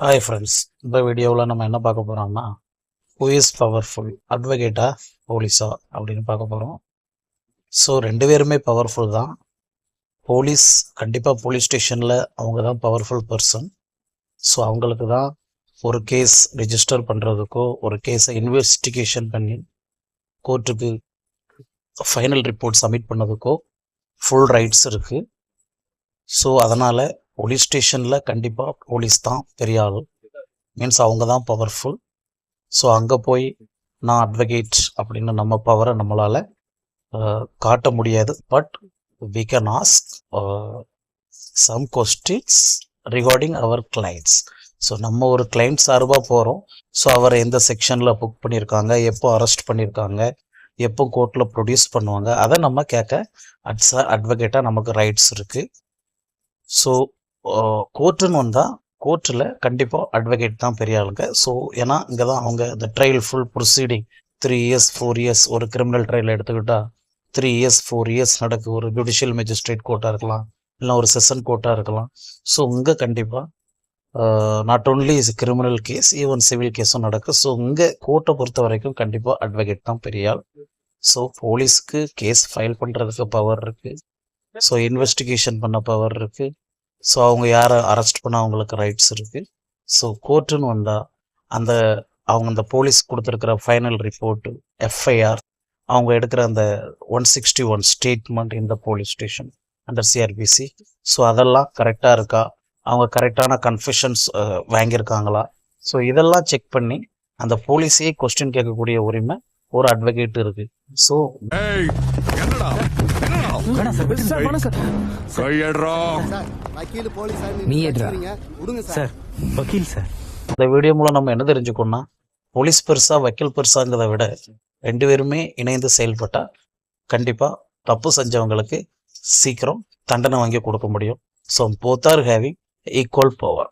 Hi friends, இந்த வீடியோவில் நம்ம என்ன பார்க்க போகிறோம்னா ஹூ இஸ் பவர்ஃபுல், அட்வொகேட்டா போலீஸா அப்படின்னு பார்க்க போகிறோம். ஸோ ரெண்டு பேருமே பவர்ஃபுல் தான். போலீஸ் கண்டிப்பாக போலீஸ் ஸ்டேஷனில் அவங்க தான் பவர்ஃபுல் பர்சன். ஸோ அவங்களுக்கு தான் ஒரு கேஸ் ரெஜிஸ்டர் பண்ணுறதுக்கோ ஒரு கேஸை இன்வெஸ்டிகேஷன் பண்ணி கோர்ட்டுக்கு ஃபைனல் ரிப்போர்ட் சப்மிட் பண்ணதுக்கோ ஃபுல் ரைட்ஸ் இருக்குது. ஸோ அதனால் போலீஸ் ஸ்டேஷனில் கண்டிப்பாக போலீஸ் தான் பெரிய ஆள், மீன்ஸ் அவங்க தான் பவர்ஃபுல். ஸோ அங்கே போய் நான் அட்வொகேட் அப்படின்னு நம்ம பவரை நம்மளால் காட்ட முடியாது. But we can ask some questions regarding our clients. So நம்ம ஒரு கிளைண்ட் சார்பாக போகிறோம். ஸோ அவரை எந்த செக்ஷனில் புக் பண்ணியிருக்காங்க, எப்போ அரெஸ்ட் பண்ணியிருக்காங்க, எப்போ கோர்ட்டில் ப்ரொடியூஸ் பண்ணுவாங்க, அதை நம்ம கேட்க அட்வொகேட்டாக நமக்கு ரைட்ஸ் இருக்குது. ஸோ கோர்ட்டுன்னு வந்தால் கோர்ட்டில் கண்டிப்பாக அட்வொகேட் தான் பெரிய ஆளுங்க. ஸோ ஏன்னா இங்கே தான் அவங்க இந்த trial full proceeding 3 years 4 years ஒரு கிரிமினல் ட்ரையல் எடுத்துக்கிட்டால் 3 years 4 years நடக்கு. ஒரு ஜுடிஷியல் மேஜிஸ்ட்ரேட் கோர்ட்டாக இருக்கலாம், இல்லை ஒரு செஷன் கோர்ட்டாக இருக்கலாம். ஸோ இங்கே கண்டிப்பாக not only criminal case, even civil கேஸும் நடக்கும். ஸோ இங்கே கோர்ட்டை பொறுத்த வரைக்கும் கண்டிப்பாக அட்வொகேட் தான் பெரிய ஆள். ஸோ போலீஸ்க்கு கேஸ் ஃபைல் பண்ணுறதுக்கு பவர் இருக்குது. ஸோ இன்வெஸ்டிகேஷன் பண்ண பவர் இருக்குது. ஸோ அவங்க யாரை அரெஸ்ட் பண்ண அவங்களுக்கு ரைட்ஸ் இருக்குது. ஸோ கோர்ட்டுன்னு வந்தால் அவங்க அந்த போலீஸ் கொடுத்துருக்கிற ஃபைனல் ரிப்போர்ட்டு, எஃப்ஐஆர், அவங்க எடுக்கிற அந்த 161 ஸ்டேட்மெண்ட் இந்த போலீஸ் ஸ்டேஷன் அந்த சிஆர்பிசி, ஸோ அதெல்லாம் கரெக்டாக இருக்கா, அவங்க கரெக்டான கன்ஃபெஷன்ஸ் வாங்கியிருக்காங்களா, ஸோ இதெல்லாம் செக் பண்ணி அந்த போலீஸையே கொஸ்டின் கேட்கக்கூடிய உரிமை ஒரு அட்வொகேட் இருக்கு. ஸோ இந்த வீடியோ மூலம் நம்ம என்ன தெரிஞ்சுக்கணும்னா, போலீஸ் பெருசா வக்கீல் பெருசாங்கிறத விட ரெண்டு பேருமே இணைந்து செயல்பட்டா கண்டிப்பா தப்பு செஞ்சவங்களுக்கு சீக்கிரம் தண்டனை வாங்கி கொடுக்க முடியும். So both are having equal power.